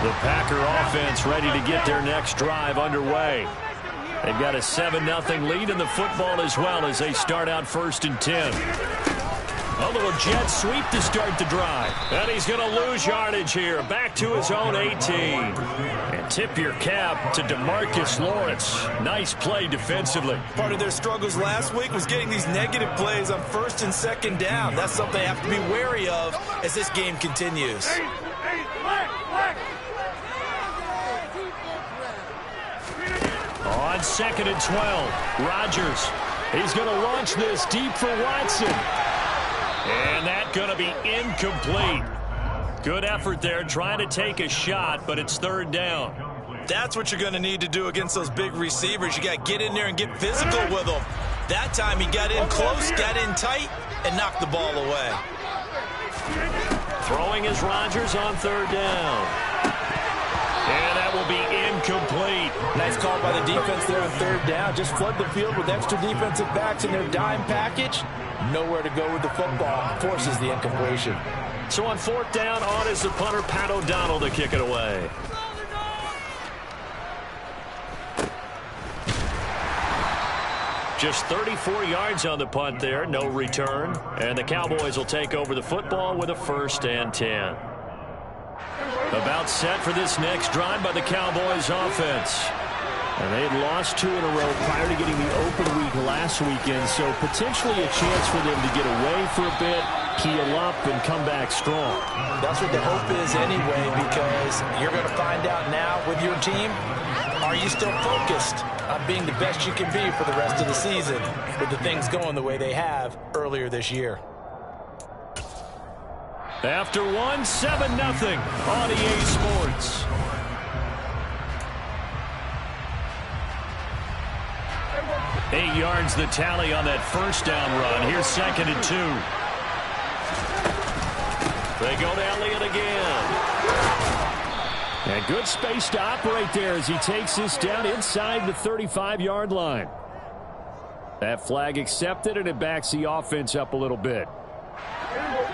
The Packer offense ready to get their next drive underway. They've got a 7-0 lead in the football as well as they start out 1st and 10. A little jet sweep to start the drive. And he's going to lose yardage here. Back to his own 18. And tip your cap to DeMarcus Lawrence. Nice play defensively. Part of their struggles last week was getting these negative plays on 1st and 2nd down. That's something they have to be wary of as this game continues. On 2nd and 12, Rodgers. He's going to launch this deep for Watson. And that's going to be incomplete. Good effort there trying to take a shot, but it's 3rd down. That's what you're going to need to do against those big receivers. You got to get in there and get physical with them. That time he got in close, got in tight, and knocked the ball away. Throwing is Rodgers on 3rd down. And that will be incomplete. Nice call by the defense there on 3rd down. Just flood the field with extra defensive backs in their dime package. Nowhere to go with the football. Forces the incompletion. So on 4th down, on is the punter, Pat O'Donnell, to kick it away. Just 34 yards on the punt there. No return. And the Cowboys will take over the football with a 1st and 10. About set for this next drive by the Cowboys offense. And they had lost 2 in a row prior to getting the open week last weekend, so potentially a chance for them to get away for a bit, heal up, and come back strong. That's what the hope is anyway, because you're going to find out now with your team, are you still focused on being the best you can be for the rest of the season with the things going the way they have earlier this year? After 7-0 on EA Sports. Eight yards the tally on that 1st down run. Here's 2nd and 2. They go to Elliott again. And good space to operate there as he takes this down inside the 35-yard line. That flag accepted, and it backs the offense up a little bit.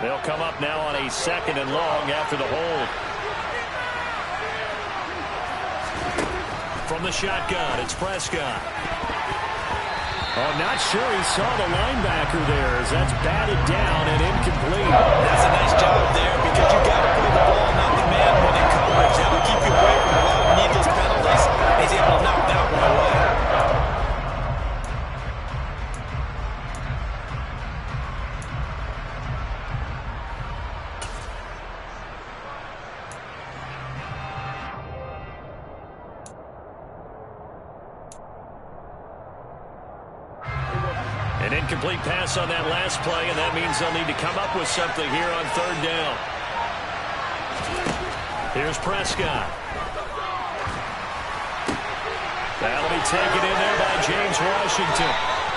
They'll come up now on a 2nd and long after the hold. From the shotgun, it's Prescott. Oh, not sure he saw the linebacker there as that's batted down and incomplete. That's a nice job there because you got to play the ball, not the man when in coverage. That will keep you away from a lot of needless penalties. He's able to knock that one away. An incomplete pass on that last play, and that means they'll need to come up with something here on 3rd down. Here's Prescott. That'll be taken in there by James Washington.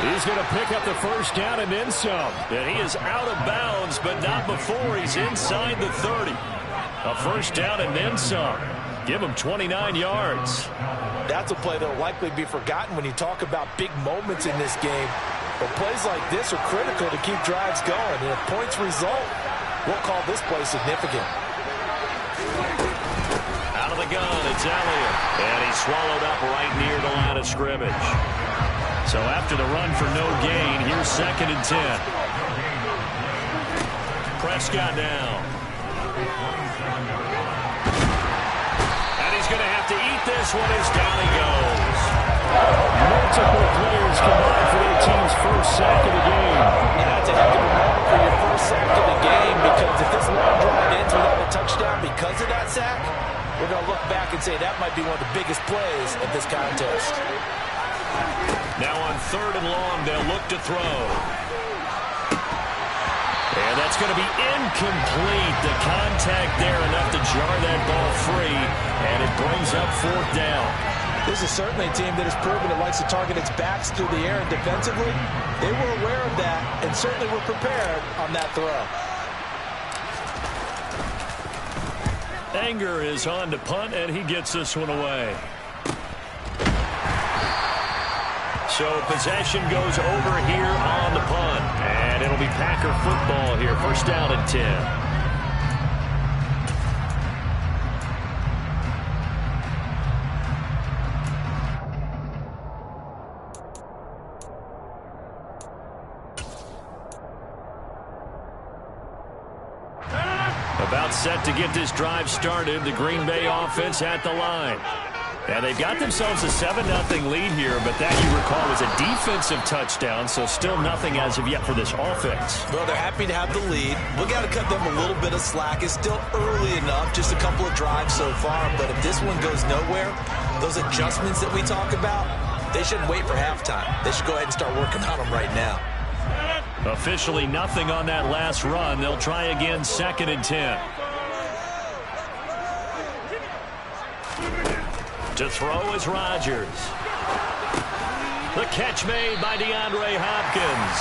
He's going to pick up the 1st down and then some. And he is out of bounds, but not before he's inside the 30. A 1st down and then some. Give him 29 yards. That's a play that will likely be forgotten when you talk about big moments in this game. But plays like this are critical to keep drives going. And if points result, we'll call this play significant. Out of the gun, it's Elliott. And he's swallowed up right near the line of scrimmage. So after the run for no gain, here's 2nd and 10. Prescott now. And he's going to have to eat this one as down he goes. Multiple players combined for their team's 1st sack of the game. Yeah, it's a heck of a moment for your 1st sack of the game because if this long drive ends without a touchdown because of that sack, we're going to look back and say that might be one of the biggest plays of this contest. Now on 3rd and long, they'll look to throw. And that's going to be incomplete. The contact there enough to jar that ball free, and it brings up 4th down. This is certainly a team that has proven it likes to target its backs through the air and defensively. They were aware of that and certainly were prepared on that throw. Anger is on to punt, and he gets this one away. So possession goes over here on the punt, and it'll be Packer football here. 1st down and 10. About set to get this drive started. The Green Bay offense at the line. And they've got themselves a 7-0 lead here, but that, you recall, was a defensive touchdown, so still nothing as of yet for this offense. Well, they're happy to have the lead. We've got to cut them a little bit of slack. It's still early enough, just a couple of drives so far, but if this one goes nowhere, those adjustments that we talk about, they shouldn't wait for halftime. They should go ahead and start working on them right now. Officially nothing on that last run. They'll try again, 2nd and 10. To throw is Rodgers. The catch made by DeAndre Hopkins.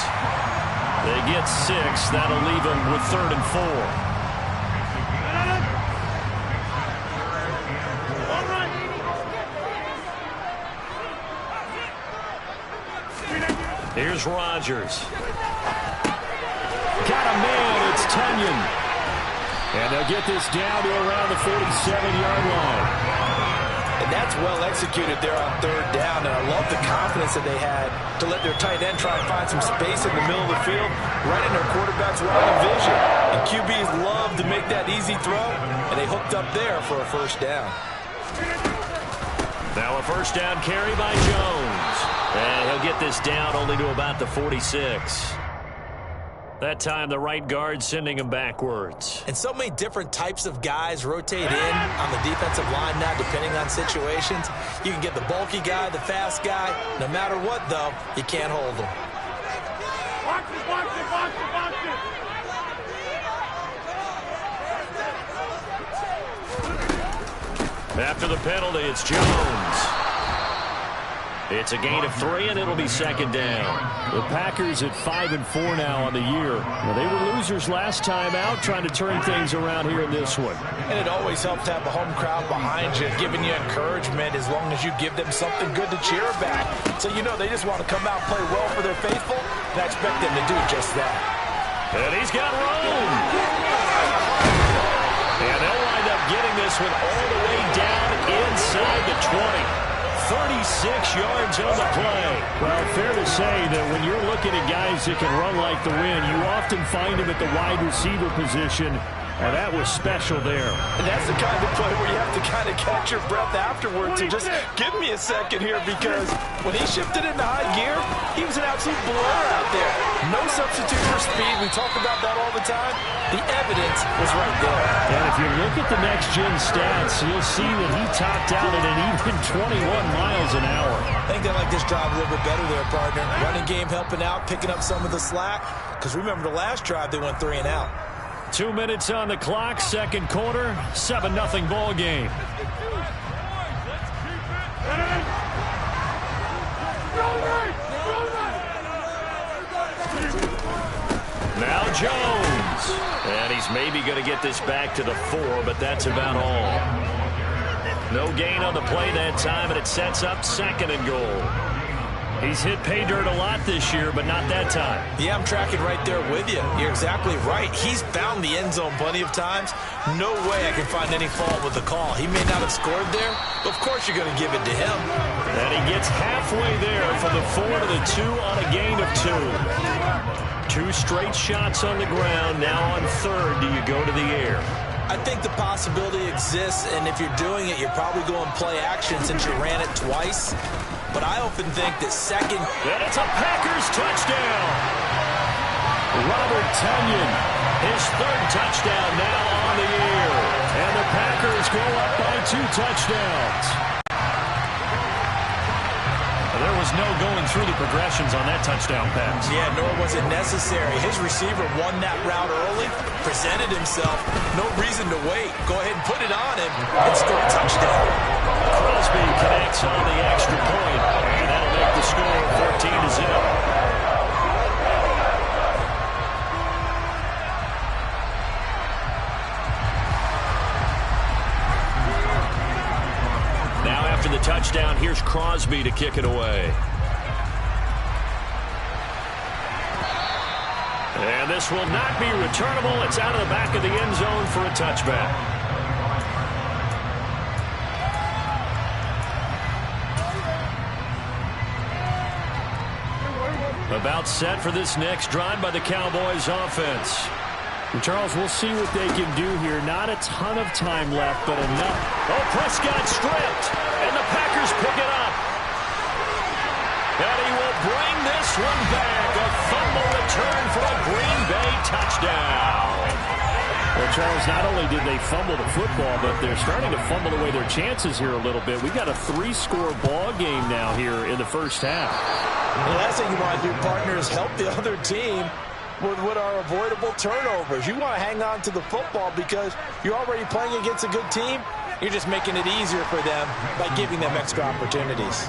They get 6. That'll leave them with 3rd and 4. Here's Rodgers. Got a man. It's Tunyon. And they'll get this down to around the 47-yard line. And that's well executed there on 3rd down. And I love the confidence that they had to let their tight end try and find some space in the middle of the field, right in their quarterback's line of vision. And QBs love to make that easy throw, and they hooked up there for a 1st down. Now a 1st down carry by Jones. And he'll get this down only to about the 46. That time the right guard sending him backwards. And so many different types of guys rotate in on the defensive line now, depending on situations. You can get the bulky guy, the fast guy. No matter what, though, you can't hold them. After the penalty, it's Jones. It's a gain of 3, and it'll be 2nd down. The Packers at 5-4 now on the year. Well, they were losers last time out, trying to turn things around here in this one. And it always helps to have a home crowd behind you, giving you encouragement as long as you give them something good to cheer about. So you know they just want to come out and play well for their faithful, and I expect them to do just that. And he's got room. And they'll wind up getting this one all the way down inside the 20. 36 yards on the play. Well, fair to say that when you're looking at guys that can run like the wind, you often find them at the wide receiver position, and that was special there. And that's the kind of play where you have to kind of catch your breath afterwards and just give me a second here, because when he shifted into high gear, he was an absolute blur out there. No substitute for speed. We talk about that all the time. The evidence was right there. And if you look at the next-gen stats, you'll see that he topped out at an even 21 miles an hour. I think they like this drive a little bit better there, partner. Running game helping out, picking up some of the slack. Because remember the last drive, they went 3 and out. 2 minutes on the clock, 2nd quarter, 7-0 ball game. Now Jones. And he's maybe going to get this back to the 4, but that's about all. No gain on the play that time, and it sets up 2nd and goal. He's hit pay dirt a lot this year, but not that time. Yeah, I'm tracking right there with you. You're exactly right. He's found the end zone plenty of times. No way I can find any fault with the call. He may not have scored there, but of course you're going to give it to him. And he gets halfway there from the 4 to the 2 on a gain of 2. 2 straight shots on the ground. Now on 3rd, do you go to the air? I think the possibility exists, and if you're doing it, you're probably going play action since you ran it twice. But I often think that 2nd... And it's a Packers touchdown. Robert Tunyon. His 3rd touchdown now on the year. And the Packers go up by 2 touchdowns. There was no going through the progressions on that touchdown pass. Yeah, nor was it necessary. His receiver won that route early, presented himself. No reason to wait. Go ahead and put it on him and score a touchdown. Crosby connects on the extra point, and that'll make the score 14-0. The touchdown, here's Crosby to kick it away. And this will not be returnable. It's out of the back of the end zone for a touchback. About set for this next drive by the Cowboys offense. Charles, we'll see what they can do here. Not a ton of time left, but enough. Oh, Prescott stripped, and the Packers pick it up. And he will bring this one back. A fumble return for a Green Bay touchdown. Well, Charles, not only did they fumble the football, but they're starting to fumble away their chances here a little bit. We've got a 3-score ball game now here in the first half. The last thing you want to do, partner, is help the other team with what are avoidable turnovers. You want to hang on to the football because you're already playing against a good team. You're just making it easier for them by giving them extra opportunities.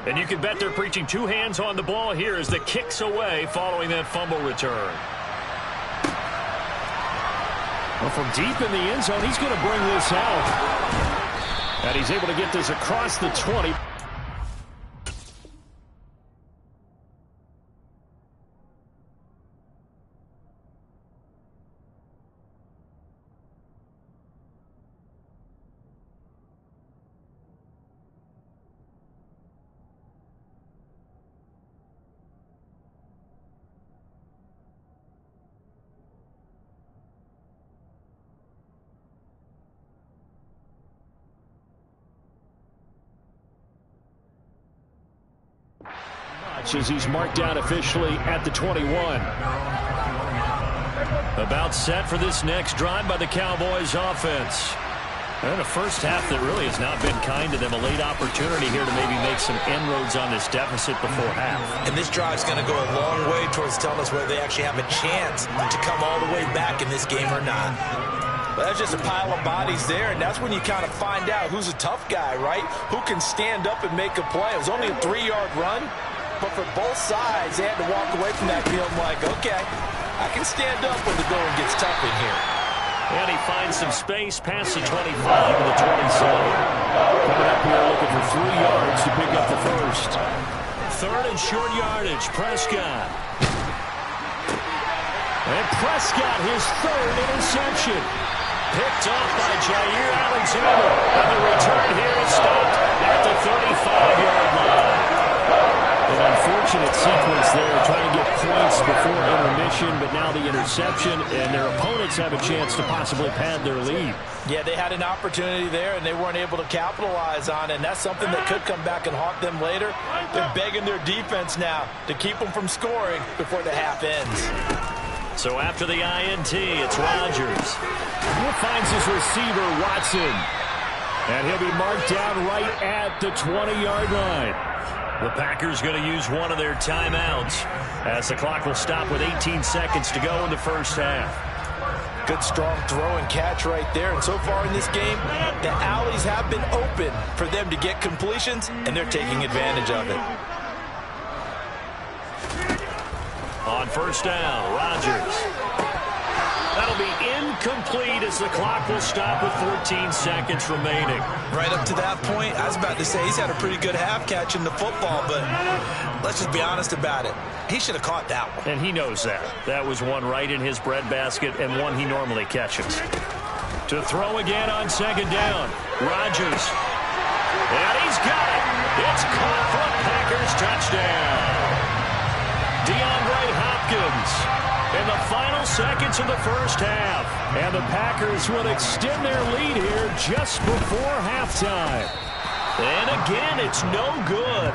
And you can bet they're preaching 2 hands on the ball here as the kick's away following that fumble return. Well, from deep in the end zone, he's going to bring this out. And he's able to get this across the 20. As he's marked out officially at the 21. About set for this next drive by the Cowboys offense. And a first half that really has not been kind to them. A late opportunity here to maybe make some inroads on this deficit before half. And this drive's going to go a long way towards telling us whether they actually have a chance to come all the way back in this game or not. But that's just a pile of bodies there, and that's when you kind of find out who's a tough guy, right? Who can stand up and make a play. It was only a 3-yard run. But for both sides, they had to walk away from that field like, okay, I can stand up when the going gets tough in here. And he finds some space past the 25 to the 27. Coming up here looking for 3 yards to pick up the first. 3rd and short yardage, Prescott. And Prescott, his 3rd interception. Picked off by Jair Alexander. And the return here is stopped at the 35-yard line. An unfortunate sequence there, trying to get points before intermission, but now the interception, and their opponents have a chance to possibly pad their lead. Yeah, they had an opportunity there, and they weren't able to capitalize on it, and that's something that could come back and haunt them later. They're begging their defense now to keep them from scoring before the half ends. So after the INT, it's Rodgers. He finds his receiver, Watson. And he'll be marked down right at the 20-yard line. The Packers going to use one of their timeouts as the clock will stop with 18 seconds to go in the first half. Good strong throw and catch right there. And so far in this game, the alleys have been open for them to get completions, and they're taking advantage of it. On first down, Rodgers. That'll be incomplete as the clock will stop with 14 seconds remaining. Right up to that point, I was about to say he's had a pretty good half catching the football, but let's just be honest about it. He should have caught that one. And he knows that. That was one right in his breadbasket and one he normally catches. To throw again on second down, Rodgers. And he's got it. It's caught for a Packers touchdown. DeAndre Hopkins. In the final seconds of the first half. And the Packers will extend their lead here just before halftime. And again, it's no good.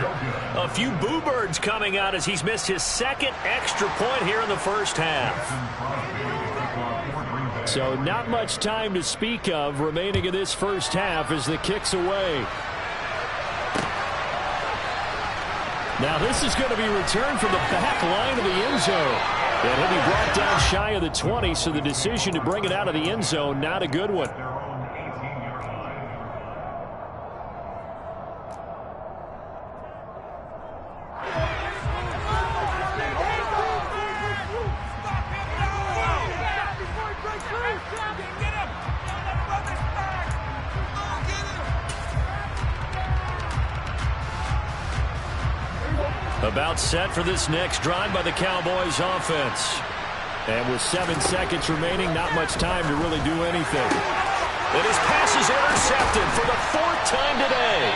A few boo birds coming out as he's missed his 2nd extra point here in the first half. So not much time to speak of remaining in this first half as the kick's away. Now this is going to be returned from the back line of the end zone. And he'll be brought down shy of the 20, so the decision to bring it out of the end zone, not a good one. About set for this next drive by the Cowboys offense. And with 7 seconds remaining, not much time to really do anything. And his pass is intercepted for the 4th time today.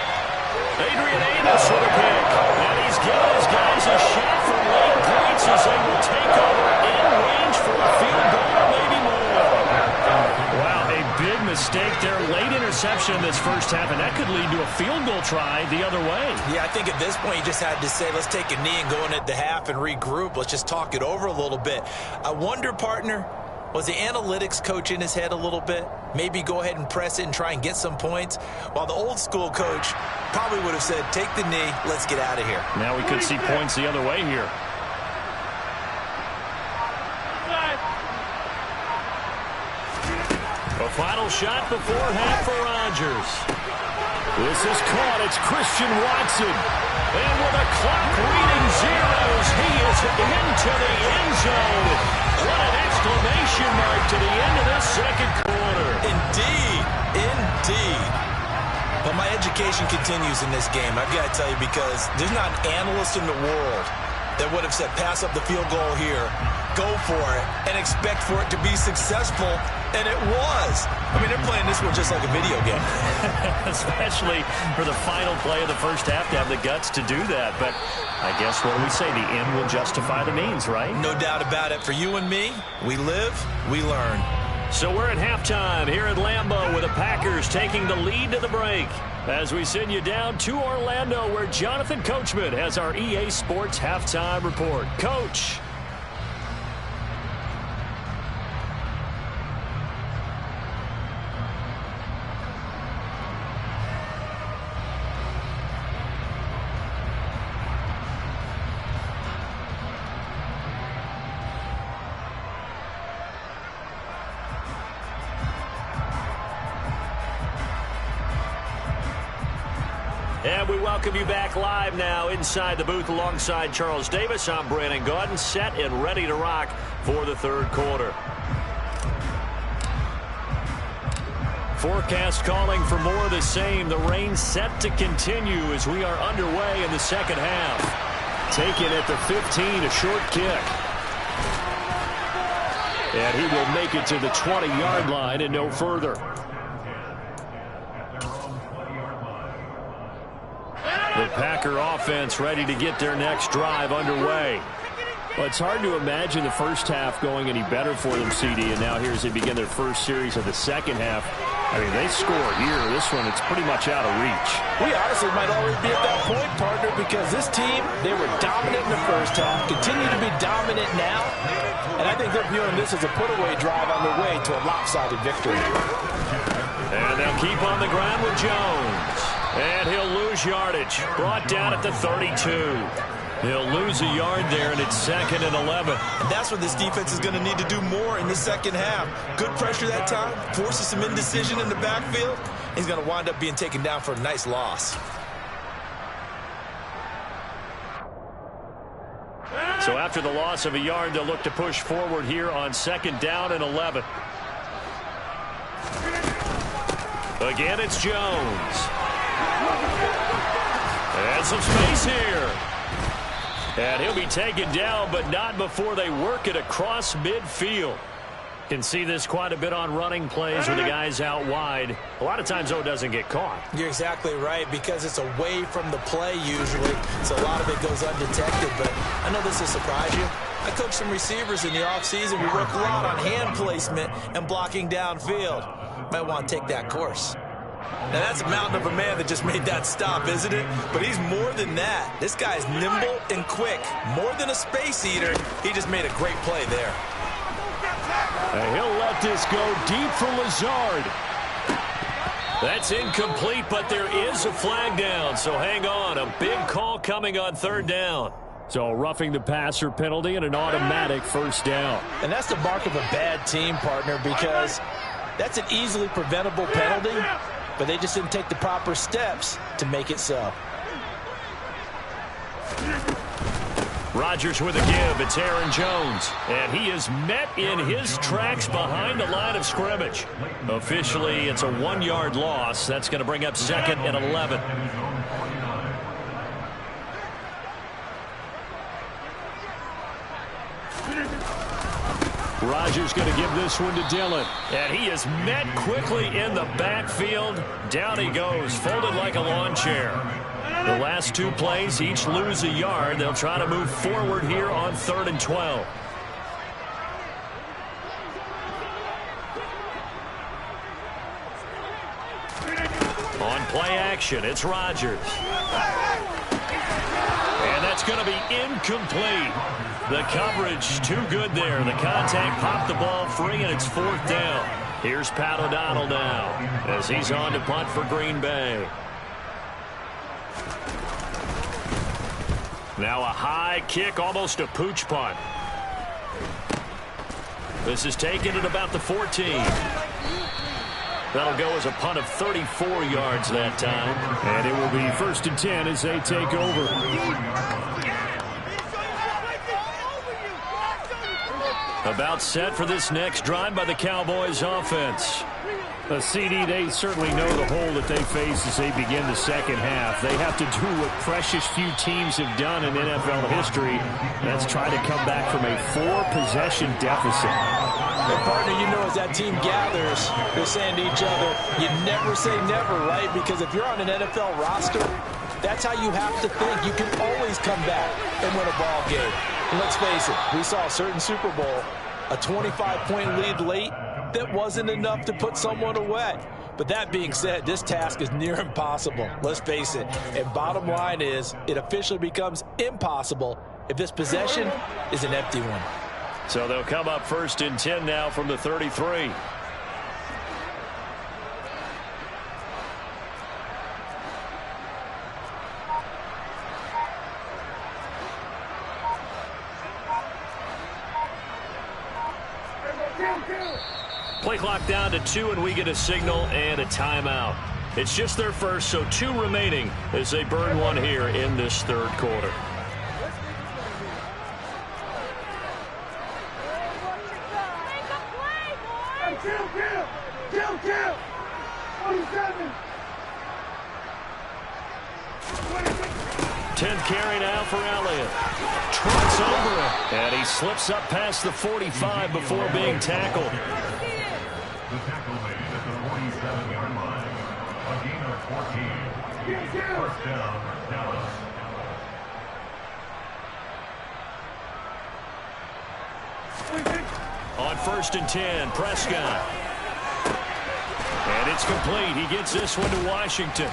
Adrian Amos with a pick. And he's given his guys a shot for late points as they will take over in range for a field goal or maybe more. Wow, a big mistake there. Late interception in this first half, and that could lead to a field goal try the other way. Yeah, I think at this point you just had to say, let's take a knee and go into the half and regroup. Let's just talk it over a little bit. I wonder, partner, was the analytics coach in his head a little bit? Maybe go ahead and press it and try and get some points? While the old school coach probably would have said, take the knee, let's get out of here. Now we could see points the other way here. A final shot before half for Rodgers. This is caught. It's Christian Watson. And with a clock reading zeros, he is into the end zone. What an exclamation mark to the end of this second quarter. Indeed. Indeed. But my education continues in this game, I've got to tell you, because there's not an analyst in the world that would have said pass up the field goal here, go for it, and expect for it to be successful, and it was. I mean, they're playing this one just like a video game. Especially for the final play of the first half to have the guts to do that. But I guess what we say, the end will justify the means, right? No doubt about it. For you and me, we live, we learn. So we're at halftime here at Lambeau with the Packers taking the lead to the break. As we send you down to Orlando, where Jonathan Coachman has our EA Sports Halftime Report. Coach. And we welcome you back live now inside the booth alongside Charles Davis. I'm Brandon Gaudin, set and ready to rock for the third quarter. Forecast calling for more of the same. The rain set to continue as we are underway in the second half. Taken at the 15, a short kick. And he will make it to the 20-yard line and no further. The Packer offense ready to get their next drive underway. Well, it's hard to imagine the first half going any better for them, CD, and now here as they begin their first series of the second half. I mean, they score here. This one, it's pretty much out of reach. We honestly might already be at that point, partner, because this team, they were dominant in the first half, continue to be dominant now, and I think they're viewing this as a put-away drive on their way to a lopsided victory. And they'll keep on the ground with Jones. And he'll lose yardage. Brought down at the 32. He'll lose a yard there, and it's 2nd and 11. And that's what this defense is going to need to do more in the second half. Good pressure that time, forces some indecision in the backfield. He's going to wind up being taken down for a nice loss. So after the loss of a yard, they'll look to push forward here on 2nd down and 11. Again, it's Jones. And some space here. And he'll be taken down, but not before they work it across midfield. Can see this quite a bit on running plays with the guys out wide. A lot of times, though, it doesn't get caught. You're exactly right, because it's away from the play usually, so a lot of it goes undetected. But I know this will surprise you. I coach some receivers in the offseason. We work a lot on hand placement and blocking downfield. Might want to take that course. Now, that's a mountain of a man that just made that stop, isn't it? But he's more than that. This guy's nimble and quick. More than a space eater, he just made a great play there. And he'll let this go deep for Lazard. That's incomplete, but there is a flag down, so hang on. A big call coming on 3rd down. So roughing the passer penalty and an automatic 1st down. And that's the mark of a bad team, partner, because that's an easily preventable penalty, but they just didn't take the proper steps to make it so. Rodgers with a give. It's Aaron Jones. And he is met in his tracks behind the line of scrimmage. Officially, it's a 1-yard loss. That's going to bring up 2nd and 11. Rodgers going to give this one to Dillon. And he is met quickly in the backfield. Down he goes, folded like a lawn chair. The last two plays, each lose a yard. They'll try to move forward here on 3rd and 12. On play action, it's Rodgers. And that's going to be incomplete. The coverage too good there. The contact popped the ball free, and it's 4th down. Here's Pat O'Donnell now as he's on to punt for Green Bay. Now a high kick, almost a pooch punt. This is taken at about the 14. That'll go as a punt of 34 yards that time. And it will be 1st and 10 as they take over. About set for this next drive by the Cowboys offense. CD, they certainly know the hole that they face as they begin the second half. They have to do what precious few teams have done in NFL history. That's try to come back from a 4-possession deficit. And partner, you know, as that team gathers, they're saying to each other, you never say never, right? Because if you're on an NFL roster, that's how you have to think. You can always come back and win a ball game. And let's face it, we saw a certain Super Bowl, a 25-point lead late, that wasn't enough to put someone away. But that being said, this task is near impossible. Let's face it. And bottom line is, it officially becomes impossible if this possession is an empty one. So they'll come up 1st and 10 now from the 33. Play clock down to 2, and we get a signal and a timeout. It's just their first, so 2 remaining as they burn one here in this 3rd quarter. Kill! 27! 10th carry now for Elliott. Trots over it. And he slips up past the 45 before being tackled. The tackle made at the 47-yard line. A gain of 14. First down, Dallas. On 1st and 10, Prescott. And it's complete. He gets this one to Washington.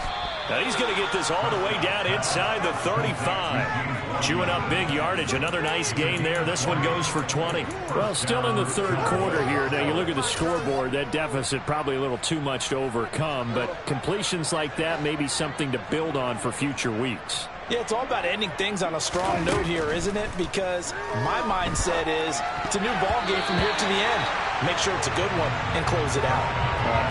Now he's going to get this all the way down inside the 35. Chewing up big yardage. Another nice gain there. This one goes for 20. Well, still in the 3rd quarter here. Now you look at the scoreboard. That deficit probably a little too much to overcome. But completions like that may be something to build on for future weeks. Yeah, it's all about ending things on a strong note here, isn't it? Because my mindset is it's a new ball game from here to the end. Make sure it's a good one and close it out.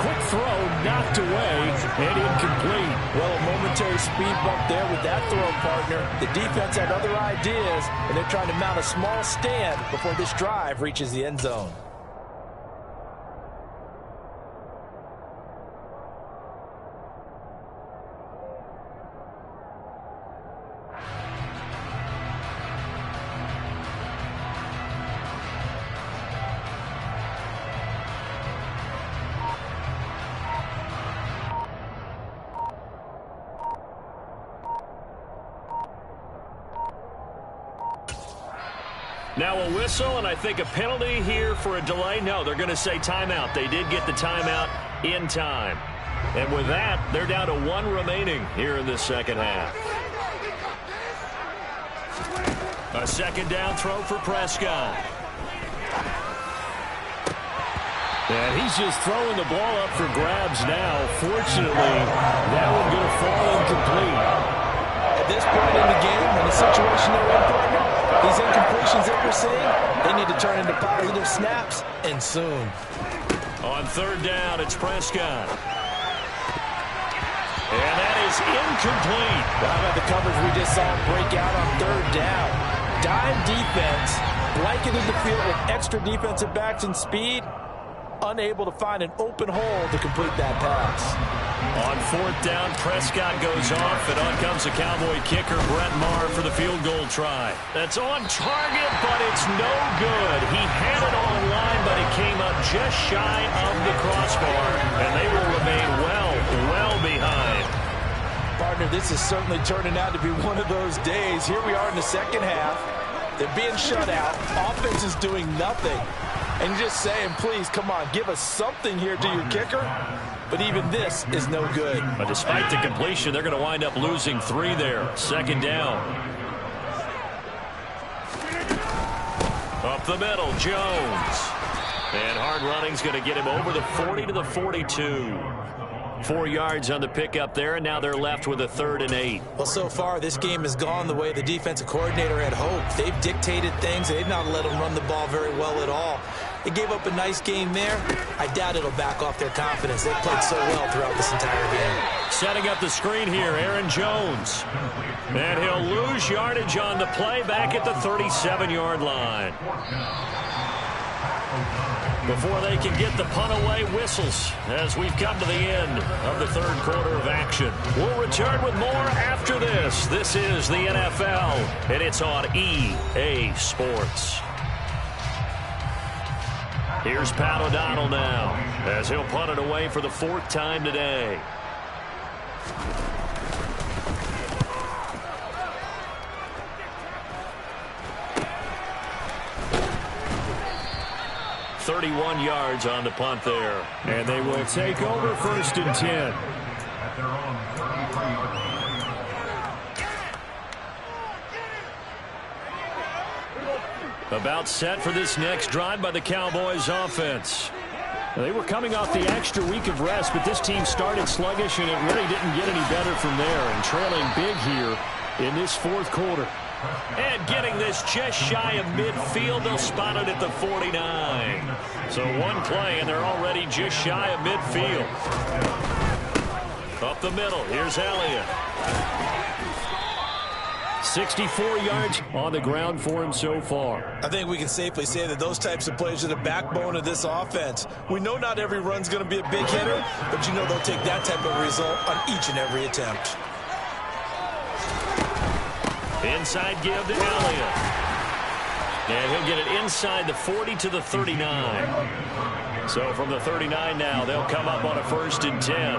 Quick throw, knocked away, and incomplete. Well, a momentary speed bump there with that throw, partner. The defense had other ideas, and they're trying to mount a small stand before this drive reaches the end zone. Now a whistle, and I think a penalty here for a delay. No, they're going to say timeout. They did get the timeout in time. And with that, they're down to 1 remaining here in the second half. A second down throw for Prescott. And he's just throwing the ball up for grabs now. Fortunately, that one going to fall incomplete. At this point in the game, in the situation they're in, partner, these incompletions that we're seeing, they need to turn into positive snaps, and soon. On 3rd down, it's Prescott. And that is incomplete. How about the coverage we just saw break out on 3rd down? Dime defense, blanketed the field with extra defensive backs and speed, unable to find an open hole to complete that pass. On fourth down, Prescott goes off, and on comes the Cowboy kicker, Brett Maher, for the field goal try. That's on target, but it's no good. He had it on the line, but it came up just shy of the crossbar, and they will remain well behind. Partner, this is certainly turning out to be one of those days. Here we are in the second half. They're being shut out. Offense is doing nothing. And you're just saying, please, come on, give us something here to your kicker. But even this is no good. But despite the completion, they're going to wind up losing 3 there. Second down. Up the middle, Jones. And hard running's going to get him over the 40 to the 42. 4 yards on the pickup there, and now they're left with a 3rd and 8. Well, so far, this game has gone the way the defensive coordinator had hoped. They've dictated things. They've not let them run the ball very well at all. They gave up a nice game there. I doubt it'll back off their confidence. They've played so well throughout this entire game. Setting up the screen here, Aaron Jones. And he'll lose yardage on the play back at the 37-yard line. Before they can get the punt away, whistles as we've come to the end of the 3rd quarter of action. We'll return with more after this. This is the NFL, and it's on EA Sports. Here's Pat O'Donnell now as he'll punt it away for the 4th time today. .31 yards on the punt there. And they will take over 1st and 10. At their own 33-yard line. About set for this next drive by the Cowboys offense. They were coming off the extra week of rest, but this team started sluggish, and it really didn't get any better from there. And trailing big here in this 4th quarter. And getting this just shy of midfield, they'll spot it at the 49. So one play, and they're already just shy of midfield. Up the middle, here's Elliott. 64 yards on the ground for him so far. I think we can safely say that those types of plays are the backbone of this offense. We know not every run's going to be a big hitter, but you know they'll take that type of result on each and every attempt. Inside give to Elliott. And he'll get it inside the 40 to the 39. So from the 39 now, they'll come up on a 1st and 10.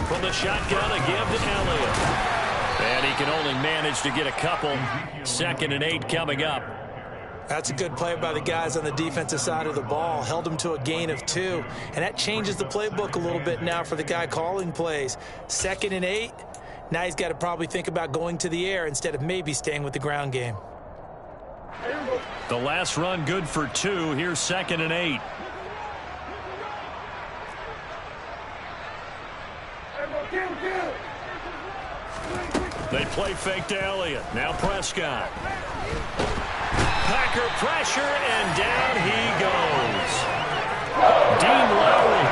From the shotgun, a give to Elliott. And he can only manage to get a couple. 2nd and 8 coming up. That's a good play by the guys on the defensive side of the ball. Held them to a gain of 2. And that changes the playbook a little bit now for the guy calling plays. 2nd and 8. Now he's got to probably think about going to the air instead of maybe staying with the ground game. The last run good for 2. Here's 2nd and 8. They play fake to Elliott. Now Prescott. Packer pressure, and down he goes. Dean Lowry.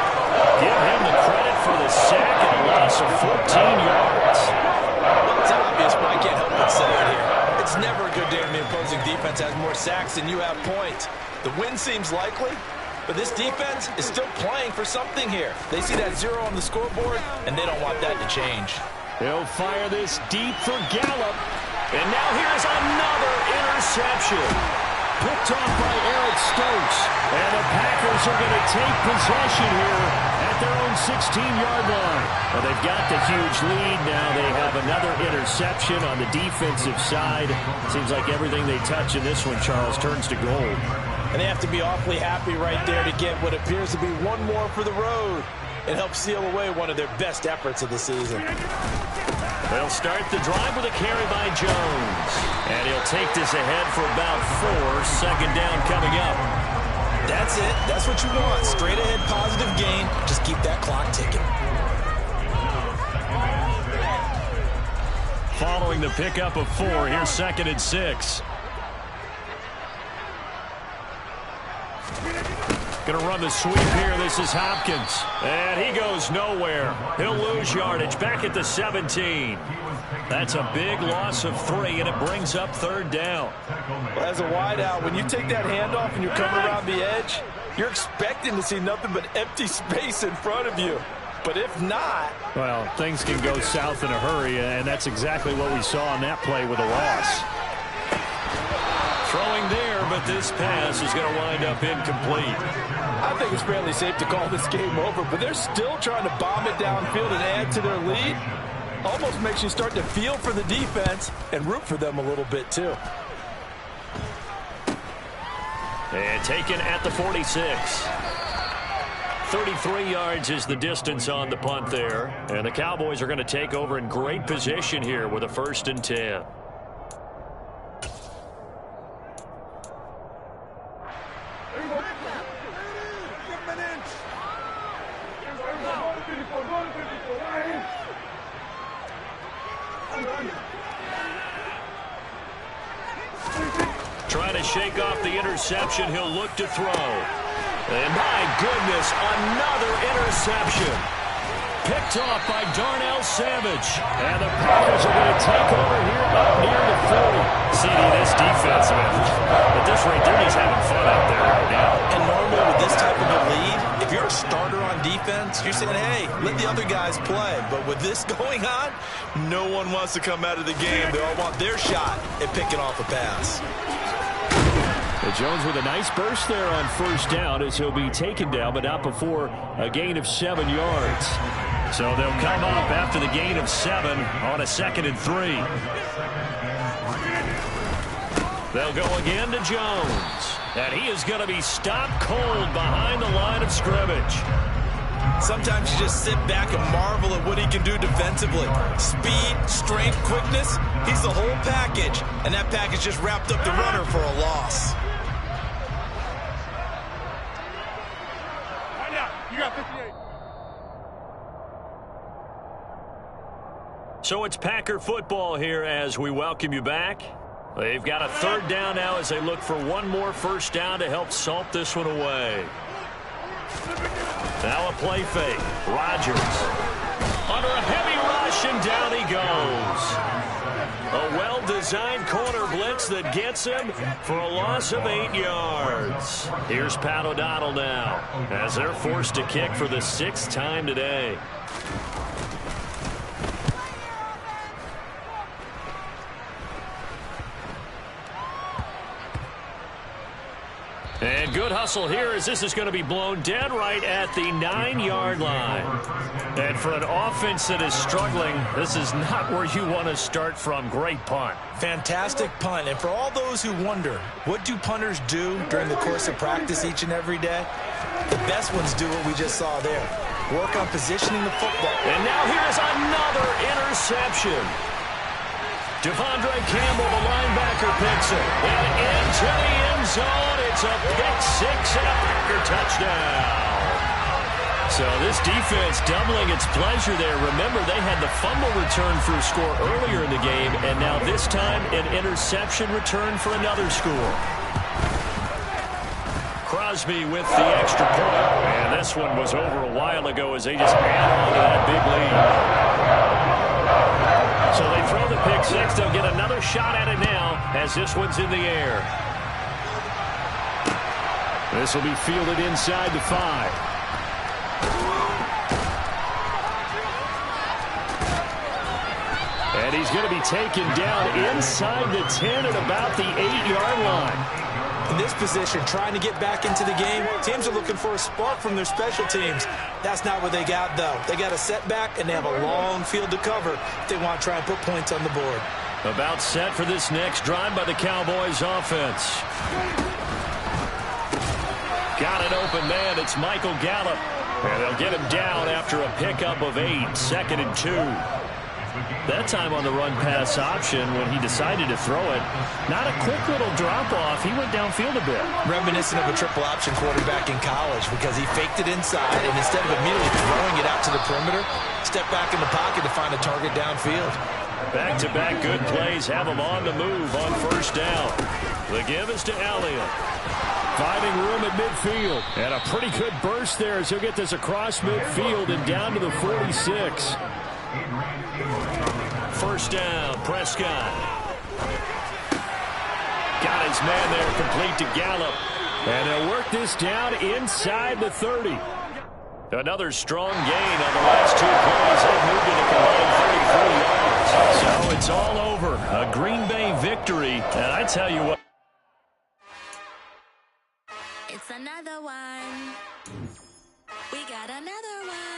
Give him the credit for the sack and a loss of 14 yards. It's obvious, but I can't help but say it here. It's never a good day when the opposing defense has more sacks than you have points. The win seems likely, but this defense is still playing for something here. They see that 0 on the scoreboard, and they don't want that to change. He'll fire this deep for Gallup. And now here's another interception. Picked off by Eric Stokes. And the Packers are going to take possession here at their own 16-yard line. Well, they've got the huge lead now. They have another interception on the defensive side. Seems like everything they touch in this one, Charles, turns to gold. And they have to be awfully happy right there to get what appears to be one more for the road. It helps seal away one of their best efforts of the season. They'll start the drive with a carry by Jones. And he'll take this ahead for about 4. 2nd down coming up. That's it. That's what you want. Straight ahead positive gain. Just keep that clock ticking. Following the pickup of 4, here's 2nd and 6. Going to run the sweep here. This is Hopkins. And he goes nowhere. He'll lose yardage back at the 17. That's a big loss of 3, and it brings up 3rd down. Well, as a wideout, when you take that handoff and you're coming around the edge, you're expecting to see nothing but empty space in front of you. But if not... Well, things can go south in a hurry, and that's exactly what we saw on that play with a loss. Throwing there, but this pass is going to wind up incomplete. I think it's fairly safe to call this game over, but they're still trying to bomb it downfield and add to their lead. Almost makes you start to feel for the defense and root for them a little bit, too. And taken at the 46. 33 yards is the distance on the punt there. And the Cowboys are going to take over in great position here with a 1st and 10. Trying to shake off the interception. He'll look to throw. And my goodness, another interception. Picked off by Darnell Savage. And the Packers are going to take over here up near the 40. CD, this defense, man, at this rate, they're just having fun out there right now. And normally with this type of a lead, if you're a starter on defense, you're saying, hey, let the other guys play. But with this going on, no one wants to come out of the game. They all want their shot at picking off a pass. Jones with a nice burst there on 1st down as he'll be taken down, but not before a gain of 7 yards. So they'll come up after the gain of 7 on a 2nd and 3. They'll go again to Jones. And he is going to be stopped cold behind the line of scrimmage. Sometimes you just sit back and marvel at what he can do defensively. Speed, strength, quickness, he's the whole package. And that package just wrapped up the runner for a loss. You got 58. So it's Packer football here as we welcome you back. They've got a 3rd down now as they look for one more 1st down to help salt this one away. Now a play fake. Rodgers under a heavy rush, and down he goes. A well-designed corner blitz that gets him for a loss of 8 yards. Here's Pat O'Donnell now as they're forced to kick for the 6th time today. And good hustle here as this is going to be blown dead right at the 9-yard line. And for an offense that is struggling, this is not where you want to start from. Great punt. Fantastic punt. And for all those who wonder, what do punters do during the course of practice each and every day? The best ones do what we just saw there. Work on positioning the football. And now here's another interception. Devondre Campbell, the linebacker, picks it. And into the end zone. It's a pick 6 and a Packer touchdown. So this defense doubling its pleasure there. Remember, they had the fumble return for a score earlier in the game, and now this time an interception return for another score. Crosby with the extra point. And this one was over a while ago as they just add on to that big lead. So they throw the pick 6. They'll get another shot at it now as this one's in the air. This will be fielded inside the 5. And he's going to be taken down inside the 10 at about the 8-yard line. In this position, trying to get back into the game, teams are looking for a spark from their special teams. That's not what they got, though. They got a setback, and they have a long field to cover if they want to try and put points on the board. About set for this next drive by the Cowboys offense. Got an open man. It's Michael Gallup. And they'll get him down after a pickup of 8. 2nd and 2. That time on the run-pass option when he decided to throw it. Not a quick little drop-off. He went downfield a bit. Reminiscent of a triple option quarterback in college because he faked it inside, and instead of immediately throwing it out to the perimeter, stepped back in the pocket to find a target downfield. Back-to-back good plays have him on the move on 1st down. The give is to Elliott. Finding room at midfield. And a pretty good burst there as he'll get this across midfield and down to the 46. 1st down, Prescott. Got his man there, complete to Gallup. And they'll work this down inside the 30. Another strong gain on the last 2 plays. They've moved it a combined 33 yards. So it's all over. A Green Bay victory. And I tell you what. It's another one. We got another one.